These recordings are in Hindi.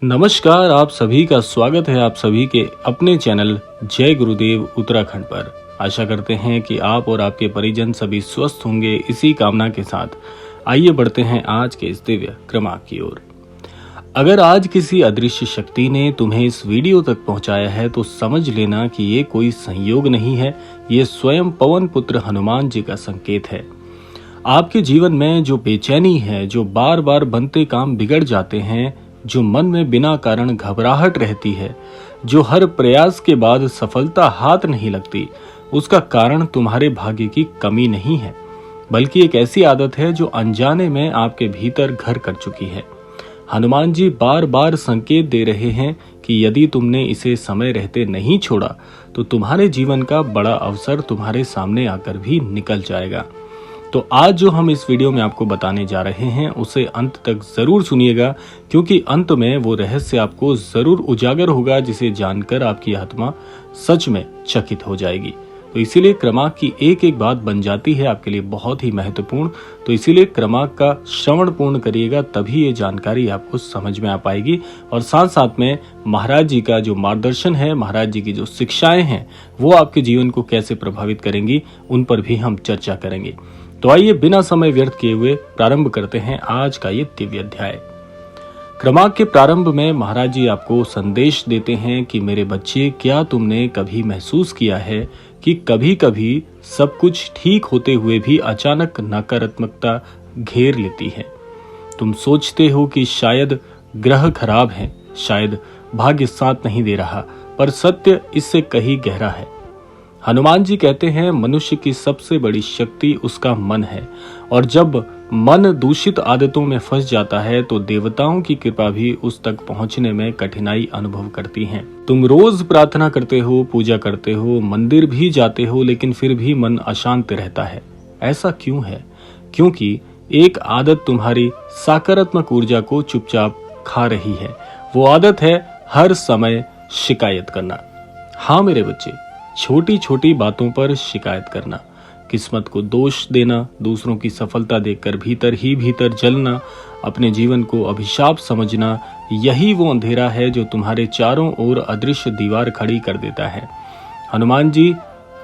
नमस्कार, आप सभी का स्वागत है आप सभी के अपने चैनल जय गुरुदेव उत्तराखंड पर। आशा करते हैं कि आप और आपके परिजन सभी स्वस्थ होंगे। इसी कामना के साथ आइए बढ़ते हैं आज के इस दिव्य क्रमांक की ओर। अगर आज किसी अदृश्य शक्ति ने तुम्हें इस वीडियो तक पहुंचाया है तो समझ लेना कि ये कोई संयोग नहीं है, ये स्वयं पवन पुत्र हनुमान जी का संकेत है। आपके जीवन में जो बेचैनी है, जो बार बार बनते काम बिगड़ जाते हैं, जो मन में बिना कारण घबराहट रहती है, जो हर प्रयास के बाद सफलता हाथ नहीं लगती, उसका कारण तुम्हारे भाग्य की कमी नहीं है, बल्कि एक ऐसी आदत है जो अनजाने में आपके भीतर घर कर चुकी है। हनुमान जी बार बार संकेत दे रहे हैं कि यदि तुमने इसे समय रहते नहीं छोड़ा तो तुम्हारे जीवन का बड़ा अवसर तुम्हारे सामने आकर भी निकल जाएगा। तो आज जो हम इस वीडियो में आपको बताने जा रहे हैं उसे अंत तक जरूर सुनिएगा, क्योंकि अंत में वो रहस्य आपको जरूर उजागर होगा जिसे जानकर आपकी आत्मा सच में चकित हो जाएगी। तो इसीलिए क्रमांक की एक एक बात बन जाती है आपके लिए बहुत ही महत्वपूर्ण। तो इसीलिए क्रमांक का श्रवण पूर्ण करिएगा, तभी ये जानकारी आपको समझ में आ पाएगी। और साथ साथ में महाराज जी का जो मार्गदर्शन है, महाराज जी की जो शिक्षाएं हैं, वो आपके जीवन को कैसे प्रभावित करेंगी, उन पर भी हम चर्चा करेंगे। तो आइए बिना समय व्यर्थ किए हुए प्रारंभ करते हैं आज का ये दिव्य अध्याय। क्रमांक के प्रारंभ में महाराज जी आपको संदेश देते हैं कि मेरे बच्चे, क्या तुमने कभी महसूस किया है कि कभी कभी सब कुछ ठीक होते हुए भी अचानक नकारात्मकता घेर लेती है। तुम सोचते हो कि शायद ग्रह खराब हैं, शायद भाग्य साथ नहीं दे रहा, पर सत्य इससे कहीं गहरा है। हनुमान जी कहते हैं मनुष्य की सबसे बड़ी शक्ति उसका मन है, और जब मन दूषित आदतों में फंस जाता है तो देवताओं की कृपा भी उस तक पहुंचने में कठिनाई अनुभव करती है। तुम रोज प्रार्थना करते हो, पूजा करते हो, मंदिर भी जाते हो, लेकिन फिर भी मन अशांत रहता है। ऐसा क्यों है? क्योंकि एक आदत तुम्हारी सकारात्मक ऊर्जा को चुपचाप खा रही है। वो आदत है हर समय शिकायत करना। हाँ मेरे बच्चे, छोटी छोटी बातों पर शिकायत करना, किस्मत को दोष देना, दूसरों की सफलता देखकर भीतर ही भीतर जलना, अपने जीवन को अभिशाप समझना, यही वो अंधेरा है जो तुम्हारे चारों ओर अदृश्य दीवार खड़ी कर देता है। हनुमान जी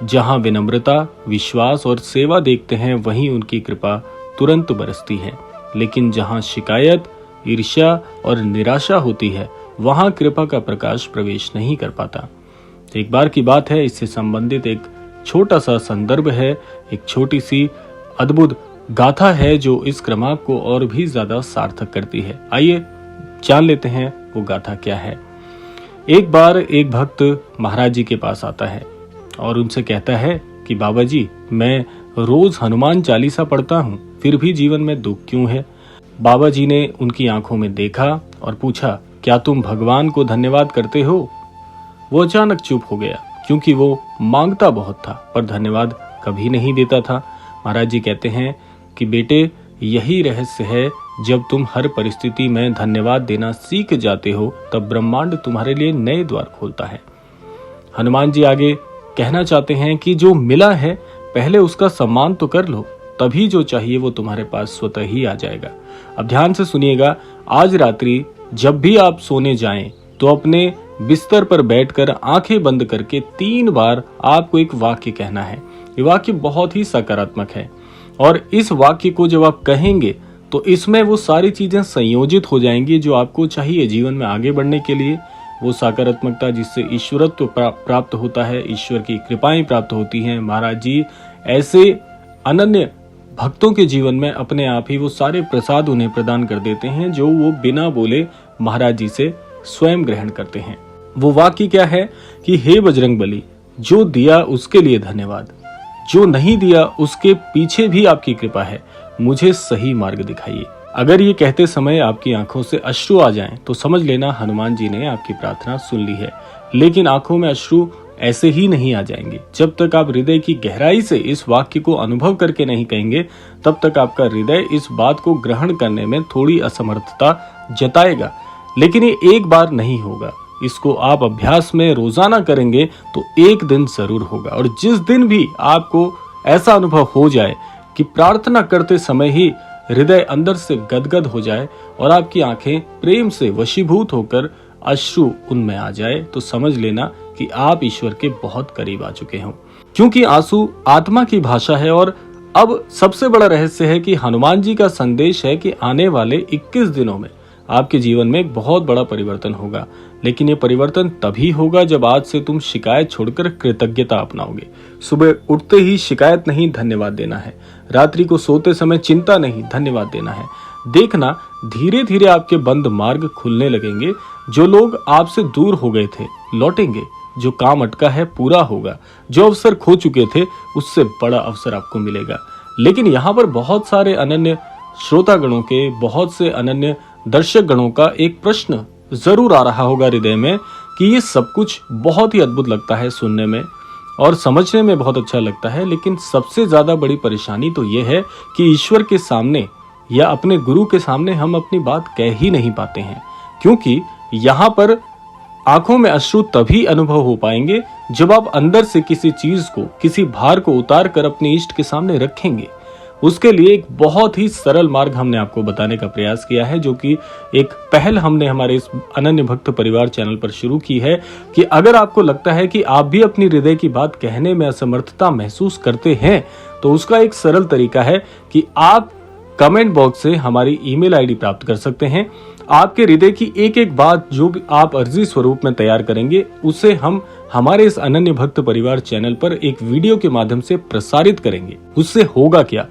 जहां विनम्रता, विश्वास और सेवा देखते हैं, वहीं उनकी कृपा तुरंत बरसती है। लेकिन जहां शिकायत, ईर्ष्या और निराशा होती है, वहां कृपा का प्रकाश प्रवेश नहीं कर पाता। एक बार की बात है, इससे संबंधित एक छोटा सा संदर्भ है, एक छोटी सी अद्भुत गाथा है जो इस क्रमांक को और भी ज्यादा सार्थक करती है। आइए जान लेते हैं वो गाथा क्या है। एक बार एक भक्त महाराज जी के पास आता है और उनसे कहता है कि बाबा जी, मैं रोज हनुमान चालीसा पढ़ता हूँ, फिर भी जीवन में दुख क्यों है? बाबा जी ने उनकी आंखों में देखा और पूछा, क्या तुम भगवान को धन्यवाद करते हो? वो अचानक चुप हो गया, क्योंकि वो मांगता बहुत था पर धन्यवाद कभी नहीं देता था। महाराज जी कहते हैं कि बेटे, यही रहस्य है, जब तुम हर परिस्थिति में धन्यवाद देना सीख जाते हो तब ब्रह्मांड तुम्हारे लिए नए द्वार खोलता है। हनुमान जी आगे कहना चाहते हैं कि जो मिला है पहले उसका सम्मान तो कर लो, तभी जो चाहिए वो तुम्हारे पास स्वतः ही आ जाएगा। अब ध्यान से सुनिएगा, आज रात्रि जब भी आप सोने जाएं तो अपने बिस्तर पर बैठकर आंखें बंद करके 3 बार आपको एक वाक्य कहना है। ये वाक्य बहुत ही सकारात्मक है, और इस वाक्य को जब आप कहेंगे तो इसमें वो सारी चीजें संयोजित हो जाएंगी जो आपको चाहिए जीवन में आगे बढ़ने के लिए। वो सकारात्मकता जिससे ईश्वरत्व प्राप्त होता है, ईश्वर की कृपाएं प्राप्त होती हैं। महाराज जी ऐसे अनन्य भक्तों के जीवन में अपने आप ही वो सारे प्रसाद उन्हें प्रदान कर देते हैं जो वो बिना बोले महाराज जी से स्वयं ग्रहण करते हैं। वो वाक्य क्या है कि हे बजरंगबली, जो दिया उसके लिए धन्यवाद, जो नहीं दिया उसके पीछे भी आपकी कृपा है, मुझे सही मार्ग दिखाइए। अगर ये कहते समय आपकी आंखों से अश्रु आ जाएं तो समझ लेना हनुमान जी ने आपकी प्रार्थना सुन ली है। लेकिन आंखों में अश्रु ऐसे ही नहीं आ जाएंगे। जब तक आप हृदय की गहराई से इस वाक्य को अनुभव करके नहीं कहेंगे, तब तक आपका हृदय इस बात को ग्रहण करने में थोड़ी असमर्थता जताएगा। लेकिन ये एक बार नहीं होगा, इसको आप अभ्यास में रोजाना करेंगे तो एक दिन जरूर होगा। और जिस दिन भी आपको ऐसा अनुभव हो जाए कि प्रार्थना करते समय ही हृदय अंदर से गदगद हो जाए और आपकी आंखें प्रेम से वशीभूत होकर अश्रु उनमें आ जाए, तो समझ लेना कि आप ईश्वर के बहुत करीब आ चुके हो। क्योंकि आंसू आत्मा की भाषा है। और अब सबसे बड़ा रहस्य है कि हनुमान जी का संदेश है कि आने वाले 21 दिनों में आपके जीवन में एक बहुत बड़ा परिवर्तन होगा। लेकिन ये परिवर्तन तभी होगा जब आज से तुम शिकायत छोड़कर कृतज्ञता अपनाओगे। सुबह उठते ही शिकायत नहीं, धन्यवाद देना है। रात्रि को सोते समय चिंता नहीं, धन्यवाद देना है। देखना धीरे धीरे आपके बंद मार्ग खुलने लगेंगे। जो लोग आपसे दूर हो गए थे लौटेंगे, जो काम अटका है पूरा होगा, जो अवसर खो चुके थे उससे बड़ा अवसर आपको मिलेगा। लेकिन यहाँ पर बहुत सारे अनन्य श्रोतागणों के, बहुत से अनन्य दर्शक गणों का एक प्रश्न जरूर आ रहा होगा हृदय में कि ये सब कुछ बहुत ही अद्भुत लगता है सुनने में और समझने में बहुत अच्छा लगता है, लेकिन सबसे ज्यादा बड़ी परेशानी तो ये है कि ईश्वर के सामने या अपने गुरु के सामने हम अपनी बात कह ही नहीं पाते हैं। क्योंकि यहाँ पर आंखों में अश्रु तभी अनुभव हो पाएंगे जब आप अंदर से किसी चीज को, किसी भार को उतार कर अपने इष्ट के सामने रखेंगे। उसके लिए एक बहुत ही सरल मार्ग हमने आपको बताने का प्रयास किया है, जो कि एक पहल हमने हमारे इस अनन्य भक्त परिवार चैनल पर शुरू की है कि अगर आपको लगता है कि आप भी अपनी हृदय की बात कहने में असमर्थता महसूस करते हैं, तो उसका एक सरल तरीका है कि आप कमेंट बॉक्स से हमारी ईमेल आईडी प्राप्त कर सकते हैं। आपके हृदय की एक एक बात जो भी आप अर्जी स्वरूप में तैयार करेंगे, उसे हम हमारे इस अनन्य भक्त परिवार चैनल पर एक वीडियो के माध्यम से प्रसारित करेंगे। उससे होगा क्या,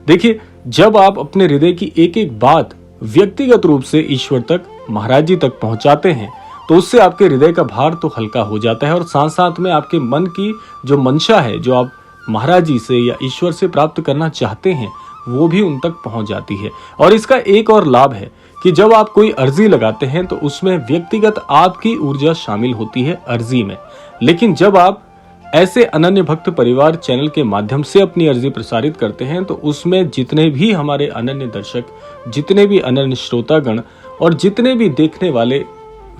देखिए, जब आप अपने हृदय की एक एक बात व्यक्तिगत रूप से ईश्वर तक, महाराज जी तक पहुंचाते हैं, तो उससे आपके हृदय का भार तो हल्का हो जाता है और साथ साथ में आपके मन की जो मंशा है, जो आप महाराज जी से या ईश्वर से प्राप्त करना चाहते हैं, वो भी उन तक पहुंच जाती है। और इसका एक और लाभ है कि जब आप कोई अर्जी लगाते हैं तो उसमें व्यक्तिगत आपकी ऊर्जा शामिल होती है अर्जी में। लेकिन जब आप ऐसे अनन्य भक्त परिवार चैनल के माध्यम से अपनी अर्जी प्रसारित करते हैं, तो उसमें जितने भी हमारे अनन्य दर्शक, जितने भी अनन्य श्रोतागण और जितने भी देखने वाले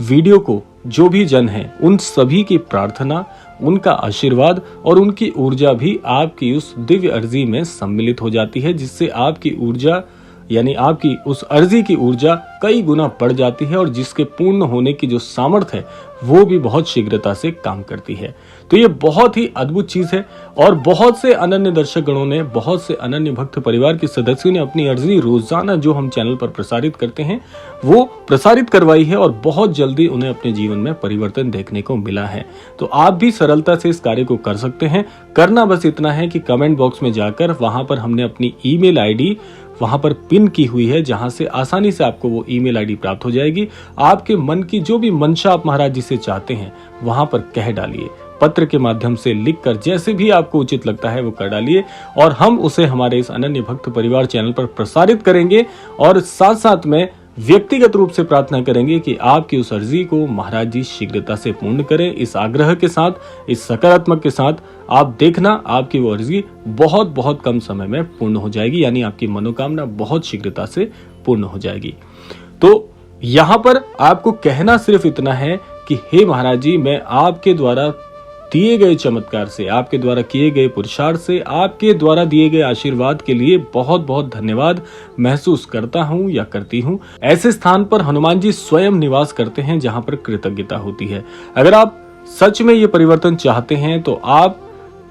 वीडियो को जो भी जन हैं, उन सभी की प्रार्थना, उनका आशीर्वाद और उनकी ऊर्जा भी आपकी उस दिव्य अर्जी में सम्मिलित हो जाती है, जिससे आपकी ऊर्जा यानी आपकी उस अर्जी की ऊर्जा कई गुना बढ़ जाती है और जिसके पूर्ण होने की जो सामर्थ्य है वो भी बहुत शीघ्रता से काम करती है। तो ये बहुत ही अद्भुत चीज है और बहुत से अनन्य दर्शक गणों ने, बहुत से अनन्य भक्त परिवार के सदस्यों ने अपनी अर्जी रोजाना जो हम चैनल पर प्रसारित करते हैं वो प्रसारित करवाई है और बहुत जल्दी उन्हें अपने जीवन में परिवर्तन देखने को मिला है। तो आप भी सरलता से इस कार्य को कर सकते हैं। करना बस इतना है कि कमेंट बॉक्स में जाकर वहां पर हमने अपनी ईमेल आईडी वहां पर पिन की हुई है, जहां से आसानी से आपको वो ईमेल आईडी प्राप्त हो जाएगी। आपके मन की जो भी मंशा आप महाराज जी से चाहते हैं वहां पर कह डालिए, पत्र के माध्यम से लिखकर, जैसे भी आपको उचित लगता है वो कर डालिए और हम उसे हमारे इस अनन्य भक्त परिवार चैनल पर प्रसारित करेंगे और साथ साथ में व्यक्तिगत रूप से प्रार्थना करेंगे कि आपकी उस अर्जी को महाराज जी शीघ्रता से पूर्ण करें। इस आग्रह के साथ, इस सकारात्मक के साथ आप देखना आपकी वो अर्जी बहुत बहुत कम समय में पूर्ण हो जाएगी, यानी आपकी मनोकामना बहुत शीघ्रता से पूर्ण हो जाएगी। तो यहाँ पर आपको कहना सिर्फ इतना है कि हे महाराज जी, मैं आपके द्वारा दिए गए चमत्कार से, आपके द्वारा किए गए पुरुषार्थ से, आपके द्वारा दिए गए आशीर्वाद के लिए बहुत बहुत धन्यवाद महसूस करता हूं या करती हूं। ऐसे स्थान पर हनुमान जी स्वयं निवास करते हैं जहां पर कृतज्ञता होती है। अगर आप सच में ये परिवर्तन चाहते हैं तो आप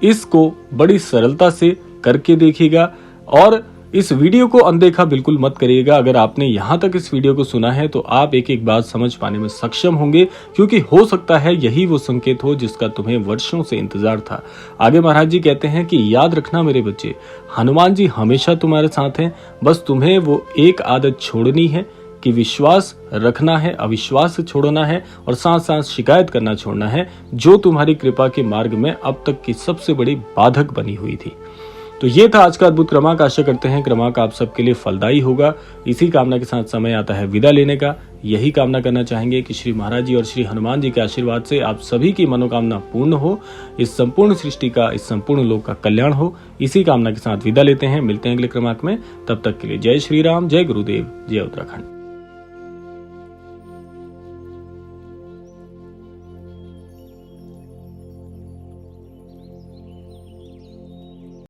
इसको बड़ी सरलता से करके देखिएगा और इस वीडियो को अनदेखा बिल्कुल मत करिएगा। अगर आपने यहाँ तक इस वीडियो को सुना है तो आप एक एक बात समझ पाने में सक्षम होंगे, क्योंकि हो सकता है यही वो संकेत हो जिसका तुम्हें वर्षों से इंतजार था। आगे महाराज जी कहते हैं कि याद रखना मेरे बच्चे, हनुमान जी हमेशा तुम्हारे साथ हैं। बस तुम्हें वो एक आदत छोड़नी है कि विश्वास रखना है, अविश्वास छोड़ना है और साथ साथ शिकायत करना छोड़ना है, जो तुम्हारी कृपा के मार्ग में अब तक की सबसे बड़ी बाधक बनी हुई थी। तो ये था आज का अद्भुत क्रमांक। आशा करते हैं क्रमांक आप सबके लिए फलदायी होगा। इसी कामना के साथ समय आता है विदा लेने का। यही कामना करना चाहेंगे कि श्री महाराज जी और श्री हनुमान जी के आशीर्वाद से आप सभी की मनोकामना पूर्ण हो, इस संपूर्ण सृष्टि का, इस संपूर्ण लोक का कल्याण हो। इसी कामना के साथ विदा लेते हैं। मिलते हैं अगले क्रमांक में। तब तक के लिए जय श्री राम, जय गुरुदेव, जय उत्तराखंड।